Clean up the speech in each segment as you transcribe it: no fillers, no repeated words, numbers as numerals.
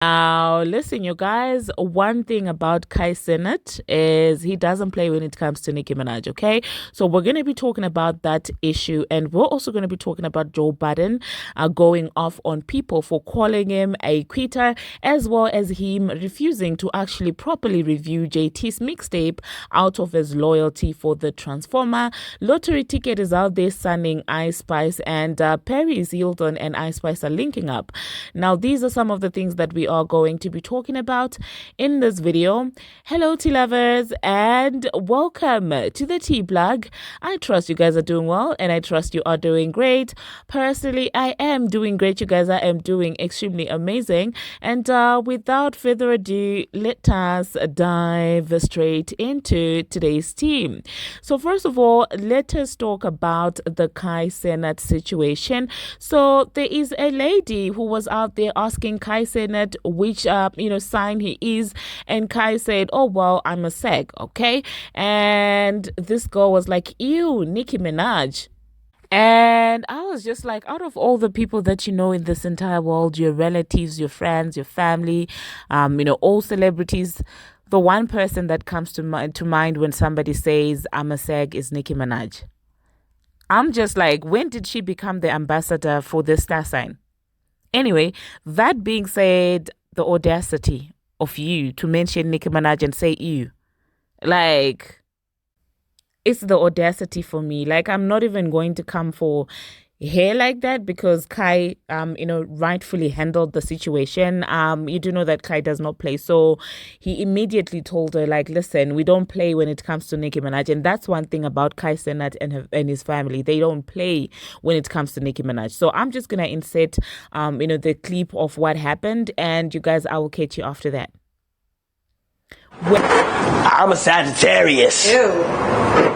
Now, listen, you guys, one thing about Kai Cenat is he doesn't play when it comes to Nicki Minaj, okay? So we're going to be talking about that issue, and we're also going to be talking about Joe Budden going off on people for calling him a quitter, as well as him refusing to actually properly review JT's mixtape out of his loyalty for the Transformer. Lottery ticket is out there sunning Ice Spice, and Paris Hilton and Ice Spice are linking up. Now, these are some of the things that we are going to be talking about in this video. Hello, tea lovers, and welcome to the tea plug. I trust you guys are doing well, and I trust you are doing great. Personally, I am doing great. You guys, I am doing extremely amazing. And without further ado, let us dive straight into today's tea. So first of all, let us talk about the Kai Cenat situation. So there is a lady who was out there asking Kai Cenat which sign he is, and Kai said, oh well, I'm a sag, okay? And this girl was like, ew, Nicki Minaj. And I was just like, out of all the people that you know in this entire world, your relatives, your friends, your family, all celebrities, the one person that comes to mind when somebody says I'm a sag is Nicki Minaj. I'm just like, when did she become the ambassador for this star sign? Anyway, that being said, the audacity of you to mention Nicki Minaj and say you, like, it's the audacity for me. Like, I'm not even going to come for hair like that because Kai, rightfully handled the situation. You do know that Kai does not play. So he immediately told her, like, listen, we don't play when it comes to Nicki Minaj. And that's one thing about Kai Cenat and his family. They don't play when it comes to Nicki Minaj. So I'm just going to insert, the clip of what happened. And you guys, I will catch you after that. I'm a Sagittarius. Ew.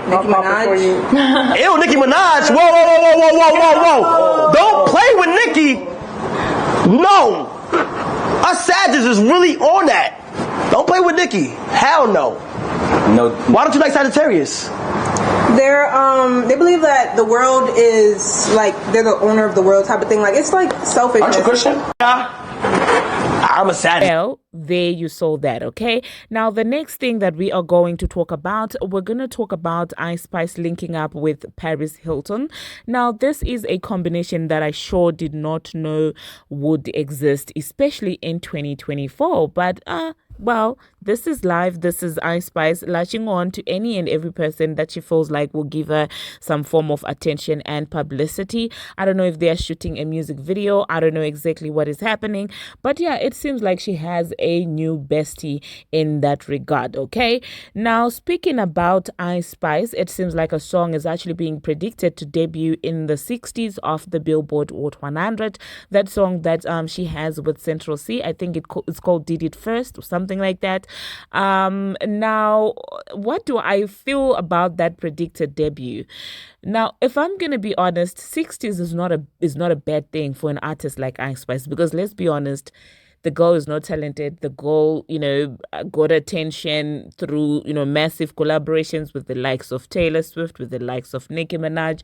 Nicki Minaj. Ew, Nicki Minaj. Whoa. Don't play with Nicki. No. Us Sagittarius is really on that. Don't play with Nicki. Hell no. No. Why don't you like Sagittarius? They believe that the world is like they're the owner of the world type of thing. Like it's like selfish. Aren't you Christian? Yeah. I'm a Sagittarius. Well, there you saw that, okay? Now, the next thing that we are going to talk about, we're going to talk about Ice Spice linking up with Paris Hilton. Now, this is a combination that I sure did not know would exist, especially in 2024. But, well, this is live. This is Ice Spice latching on to any and every person that she feels like will give her some form of attention and publicity. I don't know if they are shooting a music video. I don't know exactly what is happening. But yeah, it seems like she has a new bestie in that regard, okay? Now, speaking about Ice Spice, it seems like a song is actually being predicted to debut in the 60s of the Billboard Hot 100. That song that she has with Central C, I think it's called Did It First or something like that. Now, what do I feel about that predicted debut? Now, if I'm gonna be honest, 60s is not a bad thing for an artist like Ice Spice, because let's be honest, the girl is not talented. The girl, got attention through, massive collaborations with the likes of Taylor Swift, with the likes of Nicki Minaj.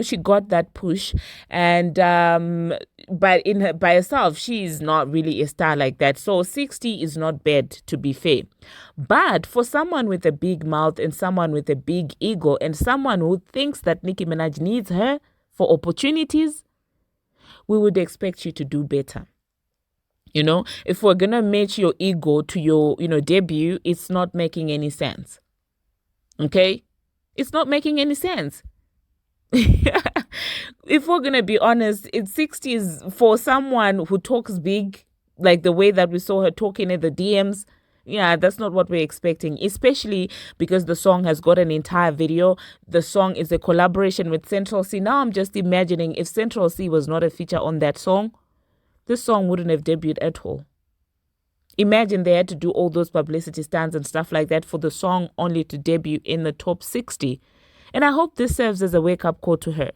She got that push. And but by herself, she's not really a star like that. So 60 is not bad, to be fair. But for someone with a big mouth and someone with a big ego and someone who thinks that Nicki Minaj needs her for opportunities, we would expect you to do better. If we're going to match your ego to your, debut, it's not making any sense. Okay? It's not making any sense. If we're going to be honest, it's 60s for someone who talks big, like the way that we saw her talking in the DMs. Yeah, that's not what we're expecting, especially because the song has got an entire video. The song is a collaboration with Central C. Now I'm just imagining if Central C was not a feature on that song, this song wouldn't have debuted at all. Imagine they had to do all those publicity stunts and stuff like that for the song only to debut in the top 60. And I hope this serves as a wake-up call to her.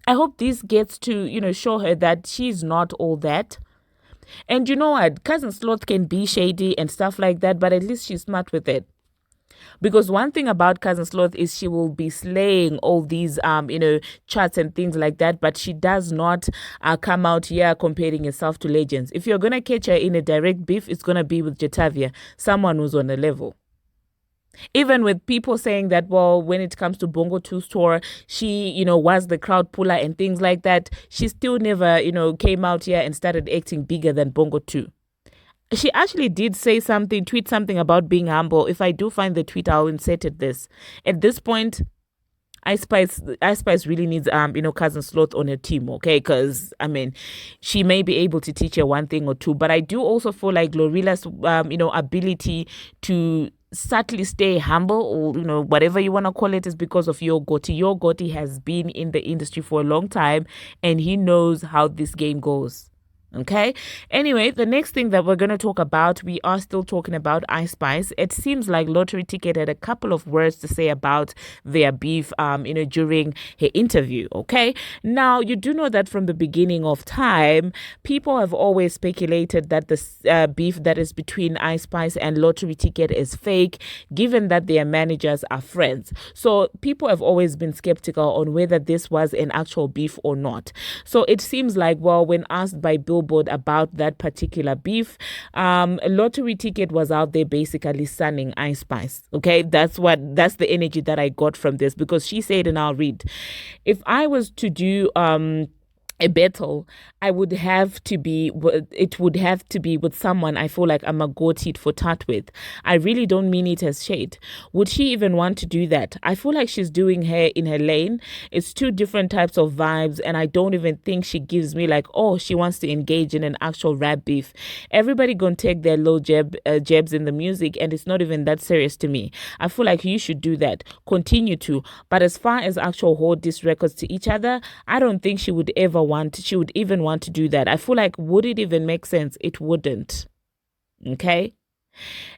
I hope this gets to, show her that she's not all that. And you know what? Cousin Sloth can be shady and stuff like that, but at least she's smart with it. Because one thing about Cousin Sloth is she will be slaying all these, charts and things like that, but she does not come out here comparing herself to legends. If you're going to catch her in a direct beef, it's going to be with Jetavia, someone who's on a level. Even with people saying that, well, when it comes to Bongo 2's tour, she, was the crowd puller and things like that, she still never, came out here and started acting bigger than Bongo 2. She actually did say something, tweet something about being humble. If I do find the tweet, I'll insert it this. At this point, Ice Spice really needs, Cousin Sloth on her team, okay? Because, she may be able to teach her one thing or two. But I do also feel like Glorilla's, ability to subtly stay humble, or whatever you want to call it, is because of Yo Gotti. Yo Gotti has been in the industry for a long time and he knows how this game goes. Okay. Anyway, the next thing that we're going to talk about, we are still talking about Ice Spice. It seems like Lottery Ticket had a couple of words to say about their beef, during her interview. Okay. Now, you do know that from the beginning of time, people have always speculated that the beef that is between Ice Spice and Lottery Ticket is fake, given that their managers are friends. So people have always been skeptical on whether this was an actual beef or not. So it seems like, well, when asked by Billboard about that particular beef, Lottery Ticket was out there basically sunning Ice Spice. Okay, that's the energy that I got from this, because she said, and I'll read, if I was to do a battle, it would have to be with someone I feel like I'm a go-tit for tat with. I really don't mean it as shade. Would she even want to do that? I feel like she's doing her in her lane. It's two different types of vibes, and I don't even think she gives me like, oh, she wants to engage in an actual rap beef. Everybody gonna take their low jabs in the music, and it's not even that serious to me. I feel like you should do that. Continue to. But as far as actual hold diss records to each other, I don't think she would even want to do that. I feel like, would it even make sense? It wouldn't. Okay.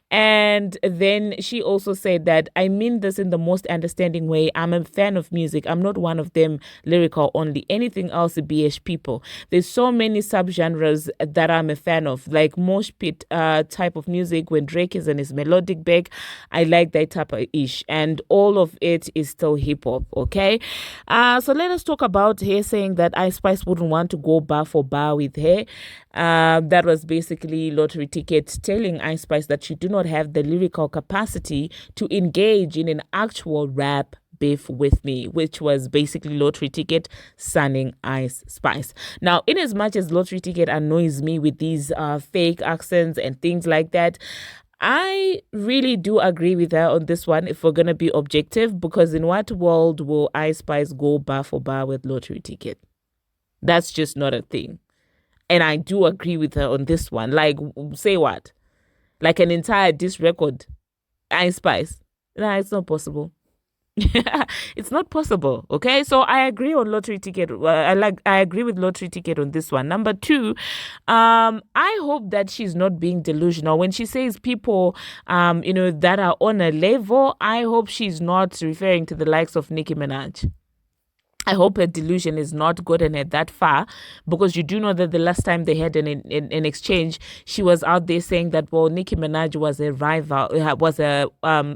And then she also said that, I mean this in the most understanding way. I'm a fan of music. I'm not one of them lyrical only. Anything else, BH people. There's so many subgenres that I'm a fan of, like mosh pit type of music when Drake is in his melodic bag. I like that type of ish, and all of it is still hip hop. Okay, so let us talk about her saying that Ice Spice wouldn't want to go bar for bar with her. That was basically Lottery Ticket telling Ice Spice that she do not have the lyrical capacity to engage in an actual rap beef with me, which was basically Lottery Ticket sunning Ice Spice. Now, in as much as Lottery Ticket annoys me with these fake accents and things like that, I really do agree with her on this one, if we're going to be objective, because in what world will Ice Spice go bar for bar with Lottery Ticket? That's just not a thing. And I do agree with her on this one. Like, say what? Like an entire diss record, Ice Spice. Nah, it's not possible. It's not possible. Okay, so I agree on Lottery Ticket. I agree with Lottery Ticket on this one. Number two, I hope that she's not being delusional when she says people, that are on a level. I hope she's not referring to the likes of Nicki Minaj. I hope her delusion is not gotten her that far, because you do know that the last time they had an exchange, she was out there saying that, well, Nicki Minaj was a rival, was a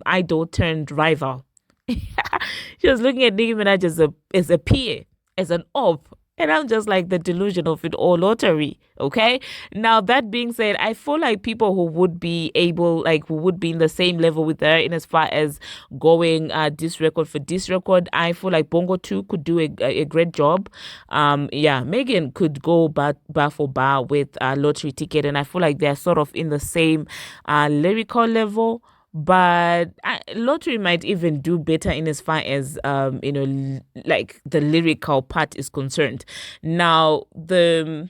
idol turned rival. She was looking at Nicki Minaj as a peer, as an op. And I'm just like, the delusion of it all, Lottery. Okay. Now, that being said, I feel like people who would be in the same level with her in as far as going diss record for diss record, I feel like Bongo 2 could do a great job. Megan could go bar for bar with Lottery Ticket. And I feel like they're sort of in the same lyrical level. But Lottery might even do better in as far as like the lyrical part is concerned. Now, the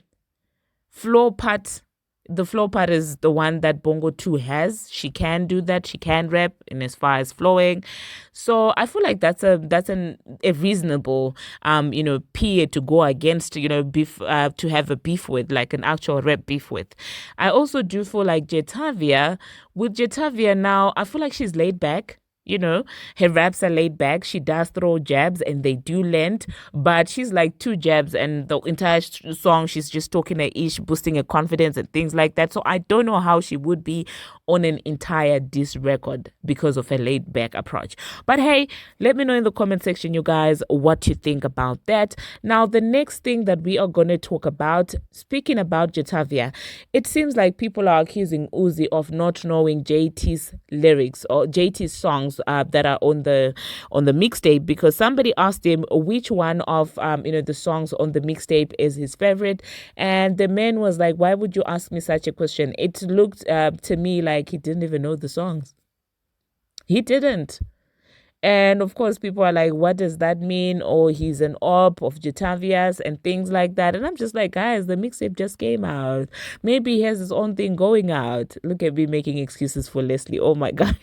flow part is the one that Bongo 2 has. She can do that. She can rap in as far as flowing. So I feel like that's a reasonable peer to go against, beef to have a beef with, like an actual rap beef with. I also do feel like Jetavia now, I feel like she's laid back. You know, her raps are laid back. She does throw jabs and they do land, but she's like two jabs and the entire song she's just talking her ish, boosting her confidence and things like that. So I don't know how she would be on an entire diss record because of her laid back approach. But hey, let me know in the comment section, you guys, what you think about that. Now, the next thing that we are going to talk about, speaking about Jatavia, it seems like people are accusing Uzi of not knowing JT's lyrics or JT's songs that are on the mixtape, because somebody asked him which one of the songs on the mixtape is his favorite, and the man was like, "Why would you ask me such a question?" It looked to me like he didn't even know the songs. He didn't. And of course, people are like, what does that mean? Or he's an op of Jatavia's and things like that. And I'm just like, guys, the mixtape just came out. Maybe he has his own thing going out. Look at me making excuses for Leslie. Oh my God.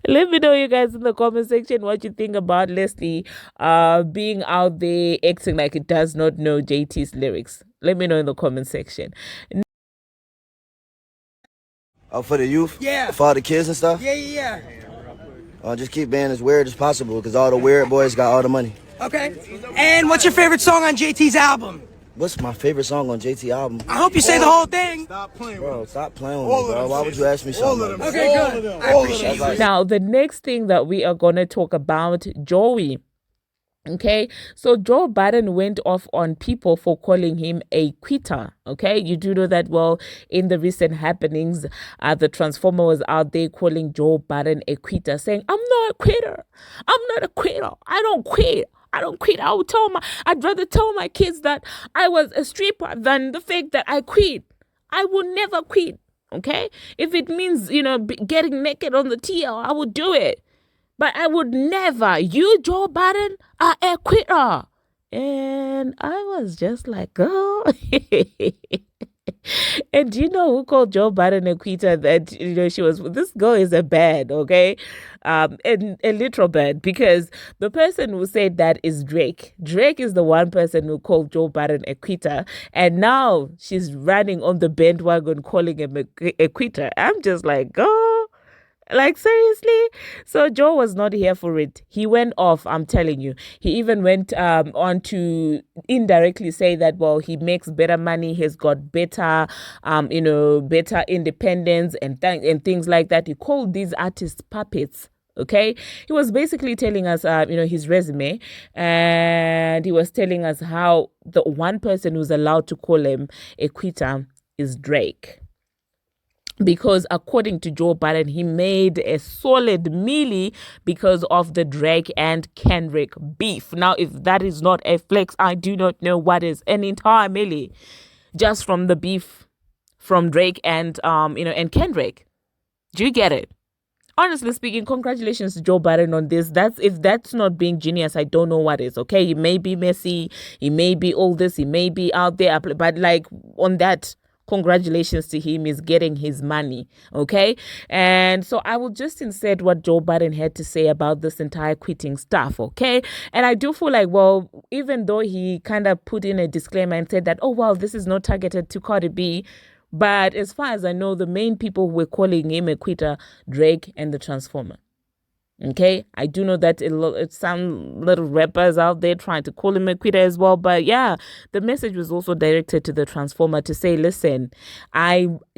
Let me know, you guys, in the comment section what you think about Leslie being out there acting like it does not know JT's lyrics. Let me know in the comment section. Oh, for the youth? Yeah. For all the kids and stuff? Yeah. Just keep being as weird as possible, because all the weird boys got all the money. Okay. And what's your favorite song on JT's album? What's my favorite song on JT album? I hope you say the whole thing. Stop playing with me, bro. Why would you ask me something? Okay, good. I appreciate you. Now, the next thing that we are going to talk about, Joey. Okay, so Joe Budden went off on people for calling him a quitter. Okay, you do know that. Well, in the recent happenings, the Transformer was out there calling Joe Budden a quitter, saying, "I'm not a quitter. I'm not a quitter. I don't quit. I don't quit. I'd rather tell my kids that I was a stripper than the fact that I quit. I will never quit." Okay, if it means getting naked on the TL, I would do it. But I would never. You, Joe Budden, are a quitter. And I was just like, oh. And do you know who called Joe Budden a quitter? That, this girl is a bad, okay? A literal bad, because the person who said that is Drake. Drake is the one person who called Joe Budden a quitter. And now she's running on the bandwagon calling him a quitter. I'm just like, oh. Like, seriously? So Joe was not here for it. He went off, I'm telling you. He even went on to indirectly say that, well, he makes better money. He's got better, better independence and things like that. He called these artists puppets. Okay, he was basically telling us, his resume, and he was telling us how the one person who's allowed to call him a quitter is Drake. Because according to Joe Budden, he made a solid mealie because of the Drake and Kendrick beef. Now, if that is not a flex, I do not know what is. An entire mealie just from the beef from Drake and and Kendrick. Do you get it? Honestly speaking, congratulations to Joe Budden on this. If that's not being genius, I don't know what is. Okay, he may be messy, he may be all this, he may be out there, but like on that, congratulations to him. He's getting his money. Okay. And so I will just insert what Joe Budden had to say about this entire quitting stuff. Okay. And I do feel like, well, even though he kind of put in a disclaimer and said that, oh, well, this is not targeted to Cadi B. But as far as I know, the main people who were calling him a quitter, Drake and the Transformer. Okay, I do know that it's some little rappers out there trying to call him a quitter as well. But yeah, the message was also directed to the Transformer to say, listen,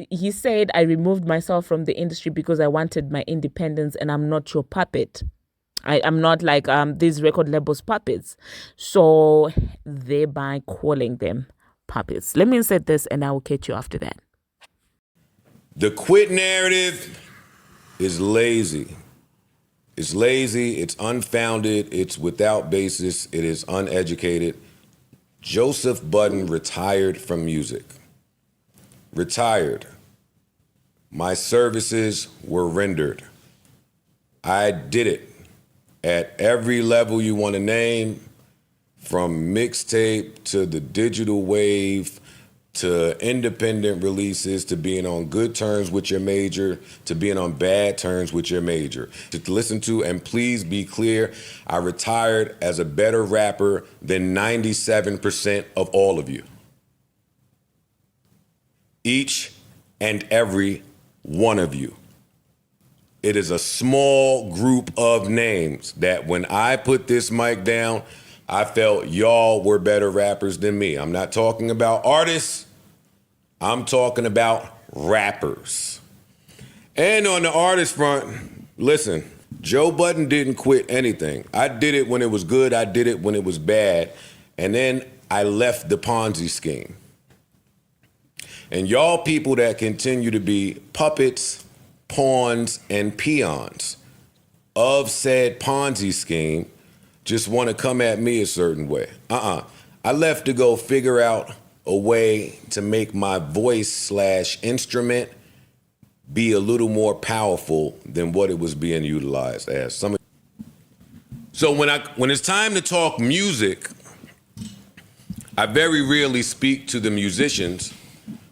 he said, I removed myself from the industry because I wanted my independence and I'm not your puppet. I'm not like these record labels puppets. So thereby calling them puppets. Let me insert this and I will catch you after that. The quit narrative is lazy. It's lazy, it's unfounded, it's without basis, it is uneducated. Joseph Budden retired from music. Retired. My services were rendered. I did it at every level you want to name, from mixtape to the digital wave, to independent releases, to being on good terms with your major, to being on bad terms with your major. To listen to, and please be clear, I retired as a better rapper than 97% of all of you. Each and every one of you. It is a small group of names that when I put this mic down, I felt y'all were better rappers than me. I'm not talking about artists. I'm talking about rappers. And on the artist front, listen, Joe Budden didn't quit anything. I did it when it was good. I did it when it was bad. And then I left the Ponzi scheme. And y'all people that continue to be puppets, pawns, and peons of said Ponzi scheme just want to come at me a certain way. I left to go figure out a way to make my voice/instrument be a little more powerful than what it was being utilized as. So when it's time to talk music, I very rarely speak to the musicians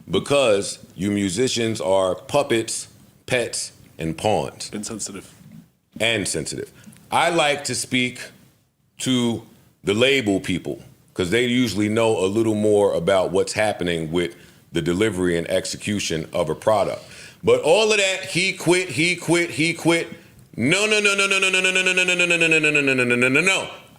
because you musicians are puppets, pets, and pawns. And sensitive. I like to speak to the label people because they usually know a little more about what's happening with the delivery and execution of a product. But all of that, he quit. No.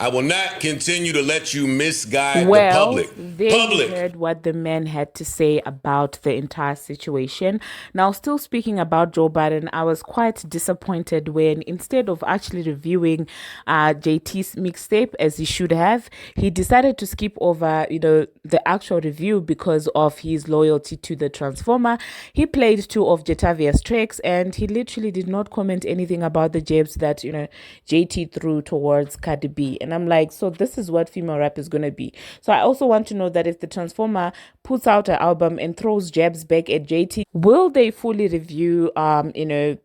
I will not continue to let you misguide the public. They heard what the man had to say about the entire situation. Now, still speaking about Joe Budden, I was quite disappointed when instead of actually reviewing JT's mixtape as he should have, he decided to skip over, the actual review because of his loyalty to the Transformer. He played 2 of Jatavia's tracks and he literally did not comment anything about the jabs that, JT threw towards Cardi B. And I'm like, so this is what female rap is going to be. So I also want to know that if the Transformer puts out an album and throws jabs back at JT, will they fully review, her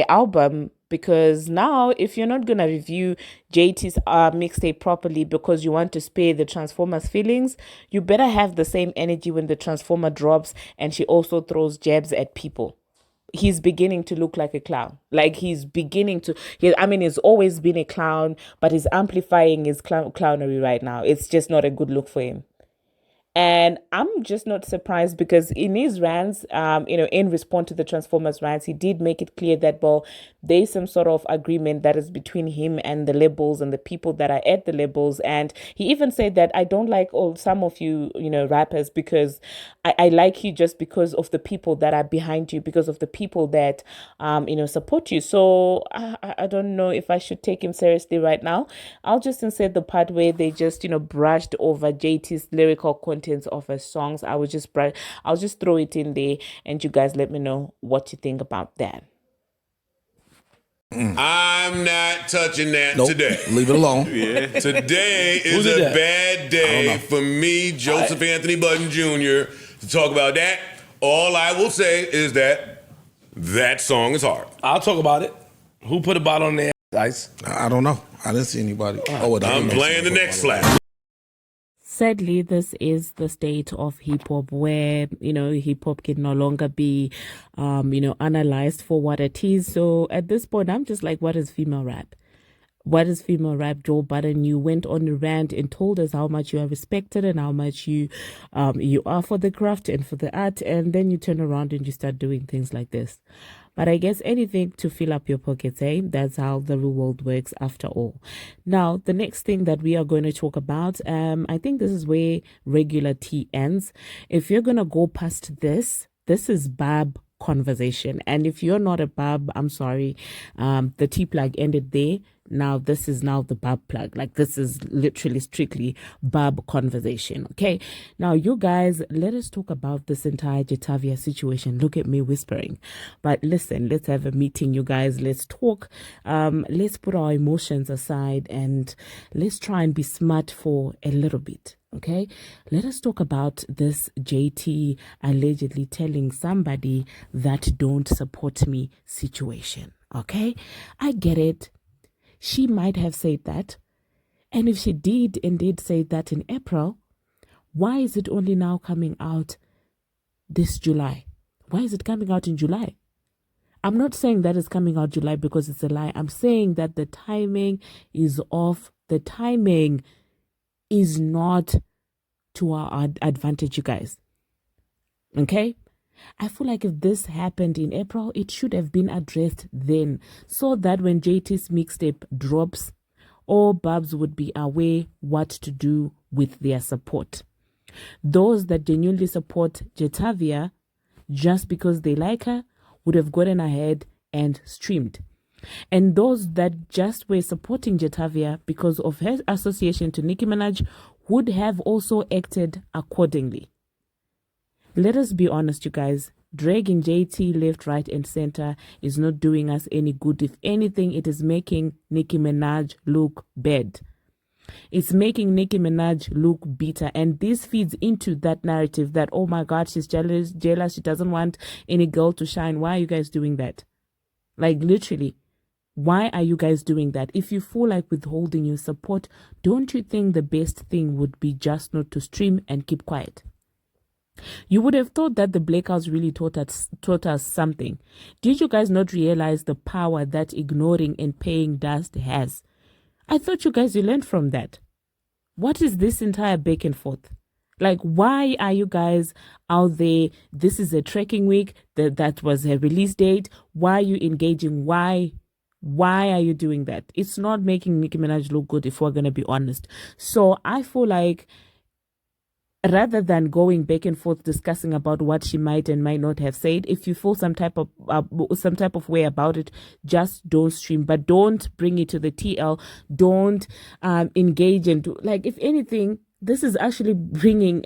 album? Because now, if you're not going to review JT's mixtape properly because you want to spare the Transformer's feelings, you better have the same energy when the Transformer drops and she also throws jabs at people. He's beginning to look like a clown. Like he's always been a clown, but he's amplifying his clownery right now. It's just not a good look for him. And I'm just not surprised because in his rants, in response to the Transformers rants, he did make it clear that, there's some sort of agreement that is between him and the labels and the people that are at the labels. And he even said that I don't like some of you, rappers because I like you just because of the people that are behind you, because of the people that, support you. So I don't know if I should take him seriously right now. I'll just insert the part where they just, brushed over JT's lyrical content of her songs. I'll just throw it in there and you guys let me know what you think about that. I'm not touching that today. Leave it alone. Today is a bad day for me, Joseph Anthony Budden Jr., to talk about that. All I will say is that song is hard. I'll talk about it. Who put a bottle on their ice? I don't know. I didn't see anybody. I'm playing the next slap. Sadly, this is the state of hip hop where, hip hop can no longer be, analyzed for what it is. So at this point, I'm just like, what is female rap? What is female rap? Joe Budden, you went on a rant and told us how much you are respected and how much you are for the craft and for the art. And then you turn around and you start doing things like this. But I guess anything to fill up your pockets, eh? That's how the real world works after all. Now, the next thing that we are going to talk about, I think this is where regular tea ends. If you're going to go past this is Barb conversation. And if you're not a Barb, I'm sorry, the tea plug ended there. Now this is now the Barb plug. Like this is literally strictly Barb conversation. Okay. Now you guys, let us talk about this entire Jatavia situation. Look at me whispering. But listen, let's have a meeting, you guys. Let's talk. Let's put our emotions aside and let's try and be smart for a little bit. Okay, let us talk about this JT allegedly telling somebody that don't support me situation. Okay, I get it. She might have said that. And if she did indeed say that in April, why is it only now coming out this July? Why is it coming out in July? I'm not saying that it's coming out July because it's a lie. I'm saying that the timing is off. The timing is not to our advantage, you guys. Okay? I feel like if this happened in April, it should have been addressed then, so that when JT's mixtape drops, all Barbz would be aware what to do with their support. Those that genuinely support Jetavia just because they like her would have gotten ahead and streamed. And those that just were supporting Jetavia because of her association to Nicki Minaj would have also acted accordingly. Let us be honest, you guys. Dragging JT left, right, and center is not doing us any good. If anything, it is making Nicki Minaj look bad. It's making Nicki Minaj look bitter. And this feeds into that narrative that, oh my God, she's jealous, she doesn't want any girl to shine. Why are you guys doing that? Like, literally, why are you guys doing that? If you feel like withholding your support, don't you think the best thing would be just not to stream and keep quiet? You would have thought that the blackouts really taught us something. Did you guys not realize the power that ignoring and paying dust has? I thought you guys learned from that. What is this entire back and forth? Like, why are you guys out there? This is a trekking week. That was a release date. Why are you engaging? Why are you doing that? It's not making Nicki Minaj look good, if we're going to be honest. So I feel like, rather than going back and forth discussing about what she might and might not have said, if you feel some type of way about it, just don't stream. But don't bring it to the TL. Don't engage and do, like, if anything, this is actually bringing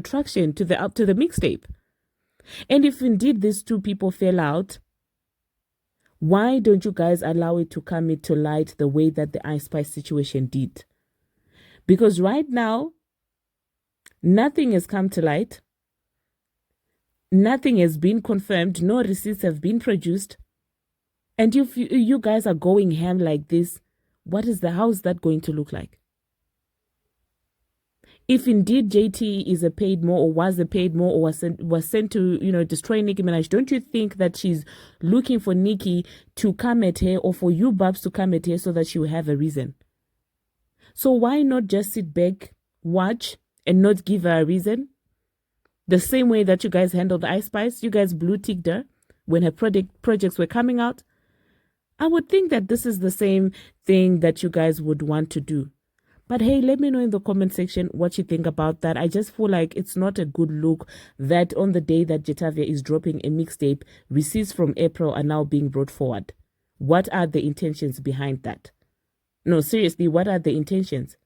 traction to the mixtape. And if indeed these two people fell out, why don't you guys allow it to come into light the way that the Ice Spice situation did? Because right now, nothing has come to light. Nothing has been confirmed. No receipts have been produced. And if you guys are going ham like this, how is that going to look like? If indeed JT is a paid more, or was a paid more, or was sent to destroy Nicki Minaj, don't you think that she's looking for Nicki to come at her, or for you Barbz to come at her, so that she will have a reason? So why not just sit back, watch, and not give her a reason? The same way that you guys handled the Ice Spice, you guys blue-ticked her when her projects were coming out. I would think that this is the same thing that you guys would want to do. But hey, let me know in the comment section what you think about that. I just feel like it's not a good look that on the day that Jetavia is dropping a mixtape, receipts from April are now being brought forward. What are the intentions behind that? No, seriously, what are the intentions?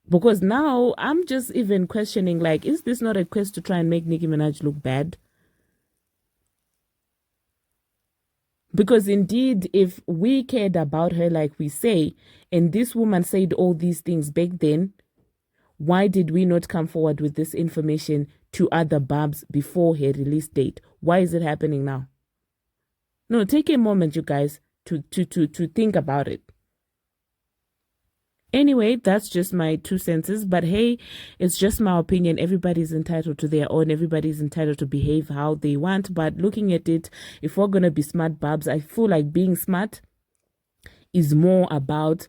Because now I'm just even questioning, like, is this not a quest to try and make Nicki Minaj look bad? Because indeed, if we cared about her like we say, and this woman said all these things back then, why did we not come forward with this information to other Barbz before her release date? Why is it happening now? No, take a moment, you guys, to think about it. Anyway, that's just my 2 cents. But hey, it's just my opinion. Everybody's entitled to their own. Everybody's entitled to behave how they want. But looking at it, if we're going to be smart Barbz, I feel like being smart is more about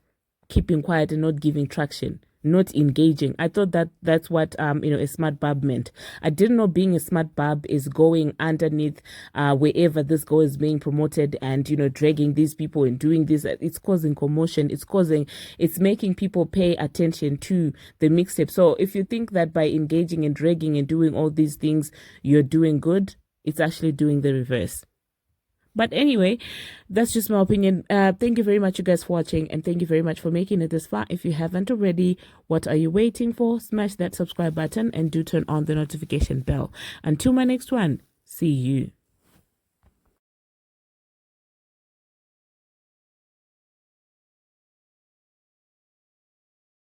keeping quiet and not giving traction, not engaging. I thought that that's what a smart Barb meant. I didn't know being a smart Barb is going underneath wherever this girl is being promoted and dragging these people and doing this. It's causing commotion. It's making people pay attention to the mixtape. So if you think that by engaging and dragging and doing all these things you're doing good, it's actually doing the reverse. But anyway, that's just my opinion. Thank you very much, you guys, for watching. And thank you very much for making it this far. If you haven't already, what are you waiting for? Smash that subscribe button and do turn on the notification bell. Until my next one, see you.